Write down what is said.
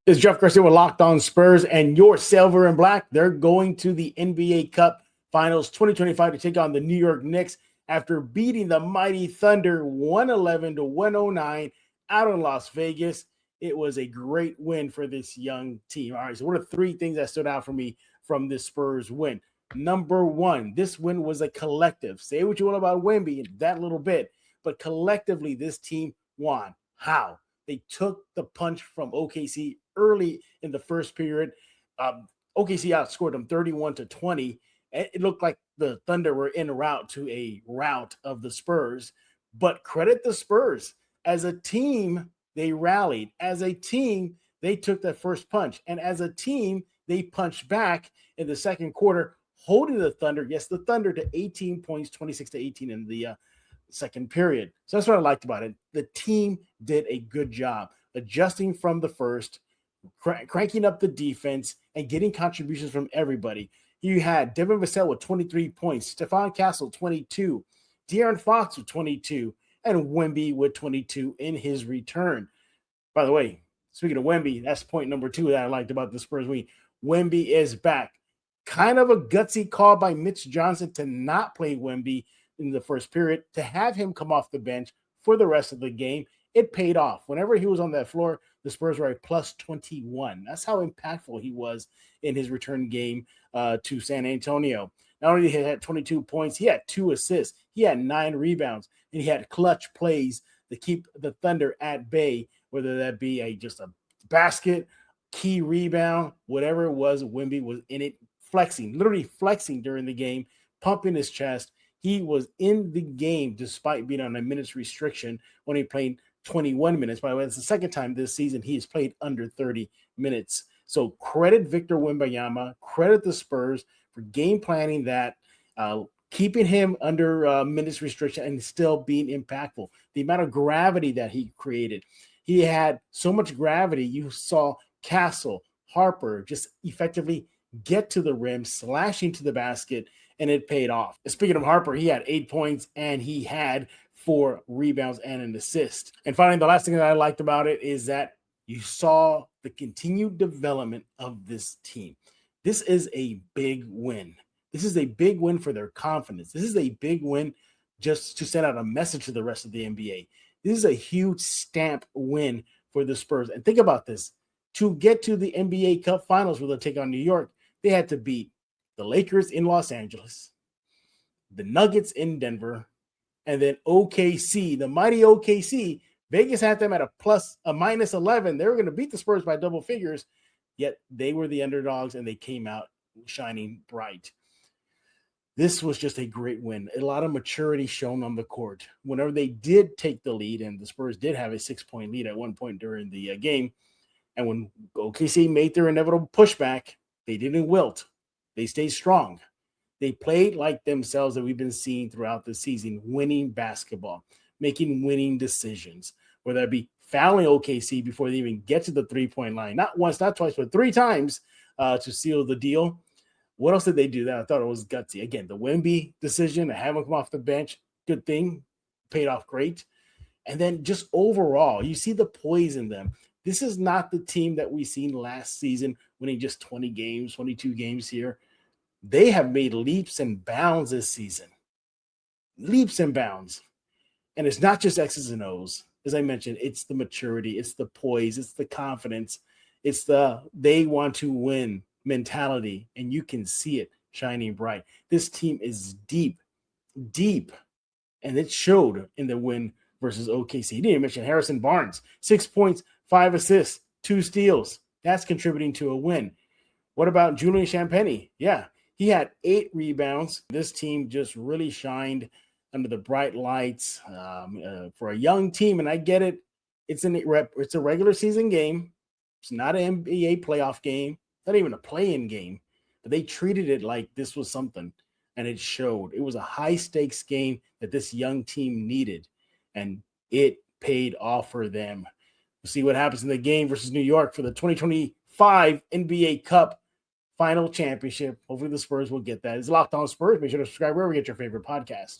It's Jeff Garcia with Locked On Spurs, and your Silver and Black. They're going to the NBA Cup Finals 2025 to take on the New York Knicks after beating the mighty Thunder 111 to 109 out in Las Vegas. It was a great win for this young team. All right, so what are three things that stood out for me from this Spurs win? Number one, this win was a collective. Say what you want about Wemby in that little bit, but collectively, this team won. How? They took the punch from OKC early in the first period. OKC outscored them 31-20. It looked like the Thunder were en route to a rout of the Spurs. But credit the Spurs. As a team, they rallied. As a team, they took that first punch. And as a team, they punched back in the second quarter, holding the Thunder, yes, the Thunder to 18 points, 26-18 in the second period. So that's what I liked about it. The team did a good job adjusting from the first, cranking up the defense, and getting contributions from everybody. You had Devin Vassell with 23 points, Stephon Castle 22, De'Aaron Fox with 22, and Wemby with 22 in his return. By the way, speaking of Wemby, that's point number two that I liked about the Spurs win. Wemby is back. Kind of a gutsy call by Mitch Johnson to not play Wemby in the first period, to have him come off the bench for the rest of the game. It paid off. Whenever he was on that floor, the Spurs were a plus 21. That's how impactful he was in his return game to San Antonio. Not only did he had 22 points, he had 2 assists, he had 9 rebounds, and he had clutch plays to keep the Thunder at bay, whether that be just a basket, key rebound, whatever it was. Wemby was in it, flexing, literally flexing during the game, pumping his chest. He was in the game despite being on a minutes restriction when he played 21 minutes. By the way, it's the second time this season he has played under 30 minutes. So credit Victor Wembanyama, credit the Spurs for game planning that, keeping him under minutes restriction and still being impactful. The amount of gravity that he created. He had so much gravity, you saw Castle, Harper just effectively get to the rim, slashing to the basket, and it paid off. Speaking of Harper, he had 8 points and he had 4 rebounds and an assist. And finally, the last thing that I liked about it is that you saw the continued development of this team. This is a big win. This is a big win for their confidence. This is a big win just to send out a message to the rest of the NBA. This is a huge stamp win for the Spurs. And think about this. To get to the NBA Cup Finals where they'll take on New York, they had to beat the Lakers in Los Angeles, the Nuggets in Denver, and then OKC, the mighty OKC. Vegas had them at a minus 11. They were going to beat the Spurs by double figures, yet they were the underdogs and they came out shining bright. This was just a great win. A lot of maturity shown on the court. Whenever they did take the lead, and the Spurs did have a 6-point lead at one point during the game, and when OKC made their inevitable pushback, they didn't wilt. They stayed strong. They played like themselves that we've been seeing throughout the season, winning basketball, making winning decisions, whether that be fouling OKC before they even get to the three-point line. Not once, not twice, but 3 times to seal the deal. What else did they do that I thought it was gutsy? Again, the Wemby decision to have him come off the bench, good thing, paid off great. And then just overall, you see the poise in them. This is not the team that we seen last season winning just 20 games, 22 games here. They have made leaps and bounds this season. Leaps and bounds. And it's not just X's and O's. As I mentioned, it's the maturity, it's the poise, it's the confidence, it's the they want to win mentality, and you can see it shining bright. This team is deep, and it showed in the win versus OKC. You didn't mention Harrison Barnes, 6 points, 5 assists, 2 steals. That's contributing to a win. What about Julian Champagnie? Yeah, he had 8 rebounds. This team just really shined under the bright lights for a young team, and I get it. It's a regular season game. It's not an NBA playoff game. Not even a play-in game. But they treated it like this was something, and it showed. It was a high-stakes game that this young team needed, and it paid off for them. We'll see what happens in the game versus New York for the 2025 NBA Cup Final Championship. Hopefully the Spurs will get that. It's Locked On Spurs. Make sure to subscribe wherever you get your favorite podcast.